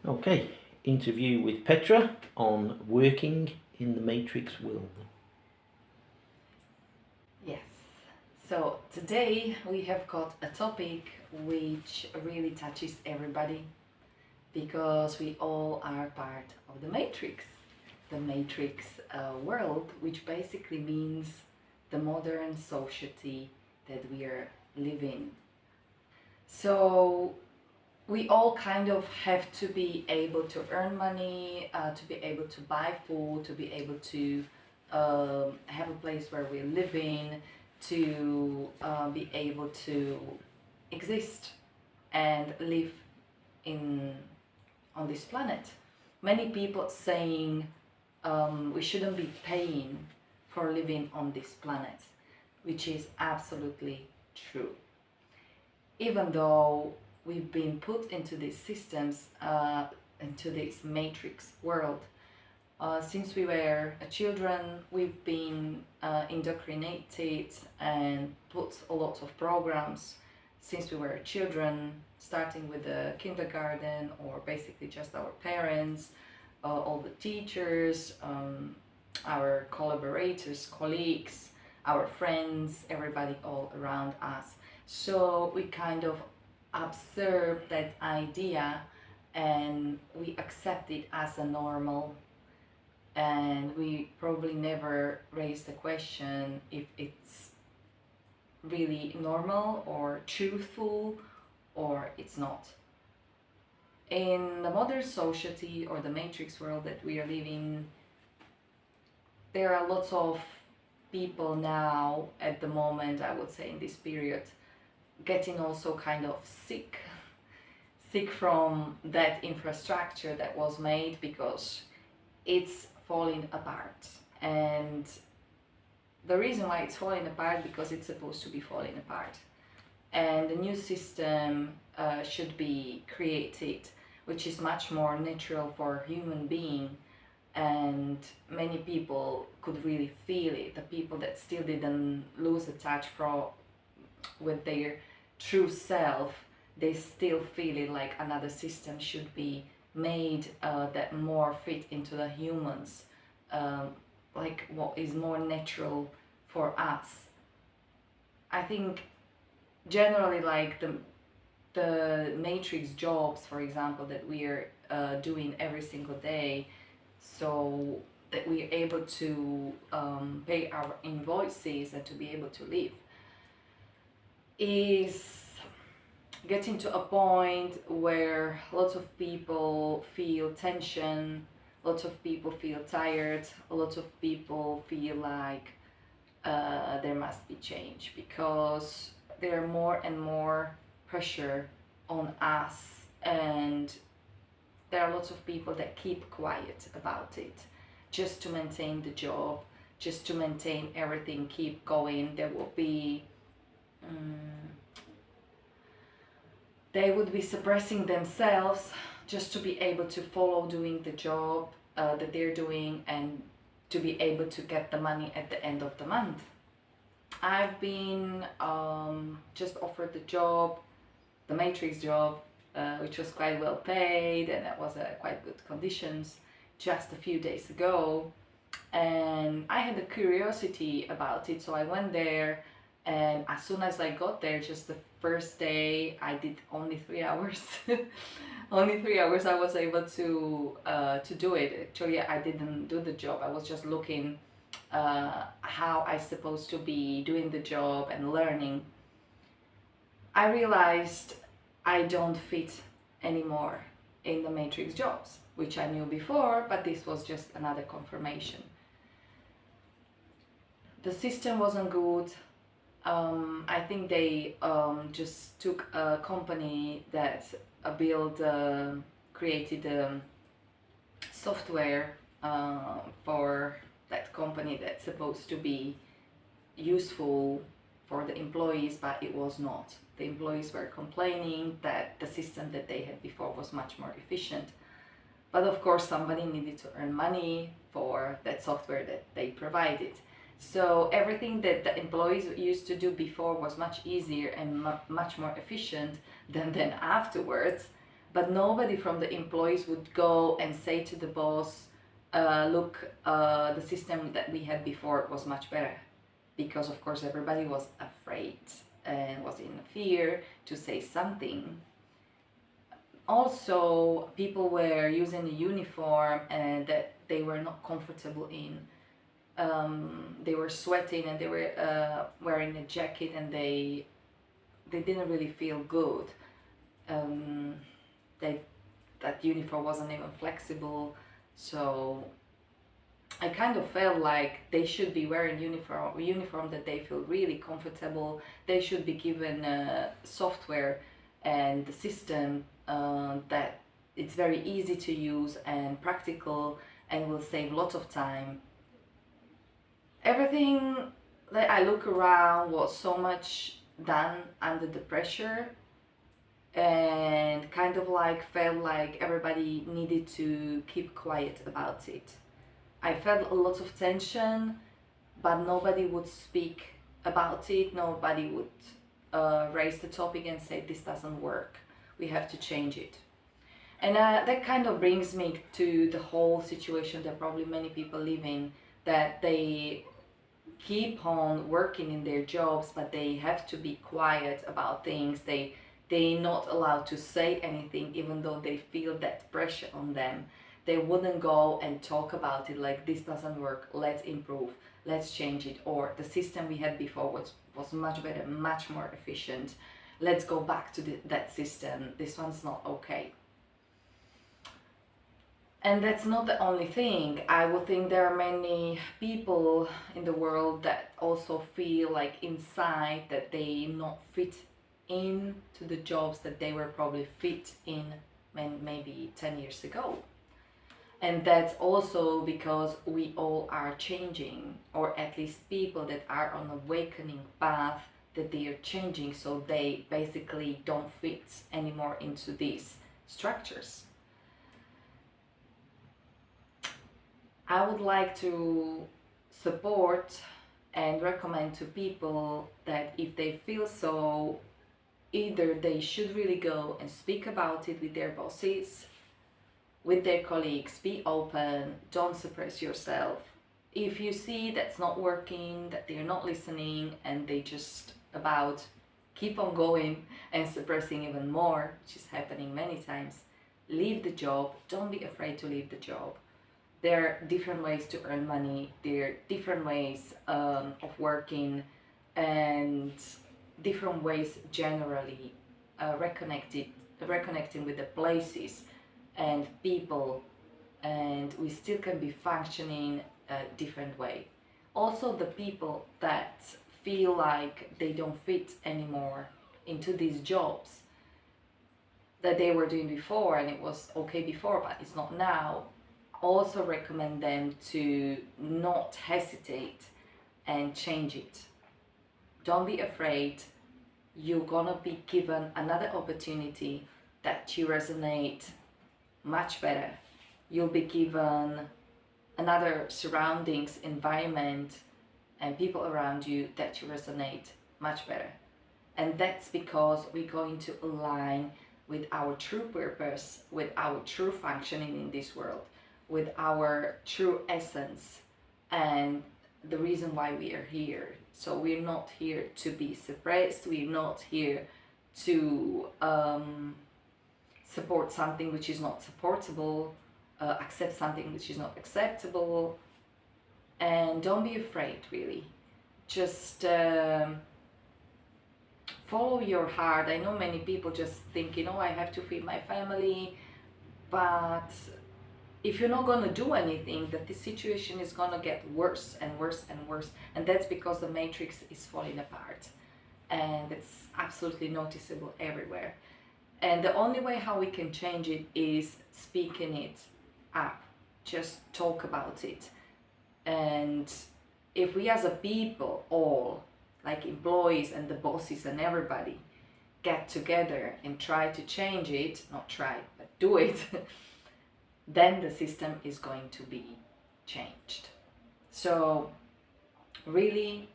Okay, interview with Petra on working in the Matrix world. Yes. So today we have got a topic which really touches everybody because we all are part of the Matrix. The Matrix world, which basically means the modern society that we are living. So we all kind of have to be able to earn money, to be able to buy food, to be able to have a place where we're living, to be able to exist and live in on this planet. Many people saying we shouldn't be paying for living on this planet, which is absolutely true. Even though we've been put into these systems, into this matrix world, since we were children, we've been indoctrinated and put a lot of programs since we were children, starting with the kindergarten or basically just our parents, all the teachers, our collaborators, colleagues, our friends, everybody all around us. So we kind of observe that idea and we accept it as a normal, and we probably never raise the question if it's really normal or truthful or it's not. In the modern society or the matrix world that we are living, there are lots of people now at the moment, I would say in this period, getting also kind of sick from that infrastructure that was made because it's falling apart. And the reason why it's falling apart because it's supposed to be falling apart, and a new system should be created which is much more natural for human being, and many people could really feel it. The people that still didn't lose the touch with their true self, they still feel it like another system should be made that more fit into the humans, like what is more natural for us. I think generally like the matrix jobs, for example, that we are doing every single day, so that we are able to pay our invoices and to be able to live, is getting to a point where lots of people feel tension, lots of people feel tired, lots of people feel like there must be change because there are more and more pressure on us, and there are lots of people that keep quiet about it just to maintain the job, just to maintain everything keep going. There will be they would be suppressing themselves just to be able to follow doing the job that they're doing and to be able to get the money at the end of the month. I've been just offered the job, the matrix job, which was quite well paid and that was quite good conditions, just a few days ago, and I had a curiosity about it, so I went there. And as soon as I got there, just the first day, I did only 3 hours. Only 3 hours I was able to do it. Actually, I didn't do the job. I was just looking how I supposed to be doing the job and learning. I realized I don't fit anymore in the matrix jobs, which I knew before, but this was just another confirmation. The system wasn't good. I think they just took a company that created software for that company that's supposed to be useful for the employees, but it was not. The employees were complaining that the system that they had before was much more efficient. But of course, somebody needed to earn money for that software that they provided. So everything that the employees used to do before was much easier and much more efficient than afterwards. but nobody from the employees would go and say to the boss, look, the system that we had before was much better. Because of course everybody was afraid and was in fear to say something. Also, people were using a uniform and that they were not comfortable in. They were sweating and they were wearing a jacket, and they didn't really feel good. That uniform wasn't even flexible, so I kind of felt like they should be wearing uniform that they feel really comfortable. They should be given software and the system that it's very easy to use and practical and will save lots of time. Everything that I look around was so much done under the pressure, and kind of like felt like everybody needed to keep quiet about it. I felt a lot of tension, but nobody would speak about it. Nobody would raise the topic and say this doesn't work, we have to change it. And that kind of brings me to the whole situation that probably many people live in, that they keep on working in their jobs, but they have to be quiet about things. They're not allowed to say anything, even though they feel that pressure on them. They wouldn't go and talk about it like this doesn't work, let's improve, let's change it, or the system we had before was much better, much more efficient, let's go back to that system, this one's not okay. And that's not the only thing. I would think there are many people in the world that also feel like inside that they not fit in to the jobs that they were probably fit in maybe 10 years ago. And that's also because we all are changing, or at least people that are on awakening path, that they are changing, so they basically don't fit anymore into these structures. I would like to support and recommend to people that if they feel so, either they should really go and speak about it with their bosses, with their colleagues, be open, don't suppress yourself. If you see that's not working, that they're not listening, and they just about keep on going and suppressing even more, which is happening many times, leave the job. Don't be afraid to leave the job. There are different ways to earn money, there are different ways of working, and different ways generally reconnecting with the places and people, and we still can be functioning a different way. Also, the people that feel like they don't fit anymore into these jobs that they were doing before, and it was okay before but it's not now, also recommend them to not hesitate and change it. Don't be afraid. You're gonna be given another opportunity that you resonate much better. You'll be given another surroundings, environment, and people around you that you resonate much better. And that's because we're going to align with our true purpose, with our true functioning in this world, with our true essence and the reason why we are here. So we're not here to be suppressed, we're not here to support something which is not supportable, accept something which is not acceptable. And don't be afraid, really. Just follow your heart. I know many people just think, I have to feed my family, but if you're not going to do anything, that this situation is going to get worse and worse and worse. And that's because the matrix is falling apart, and it's absolutely noticeable everywhere. And the only way how we can change it is speaking it up. Just talk about it. And if we as a people, all like employees and the bosses and everybody, get together and try to change it, not try but do it, then the system is going to be changed. So really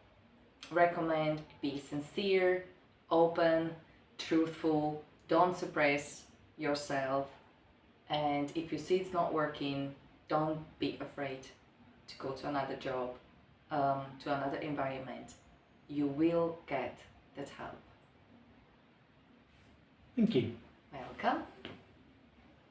recommend, be sincere, open, truthful, don't suppress, yourself, and if you see it's not working, don't be afraid to go to another job, to another environment. You will get that help. Thank you.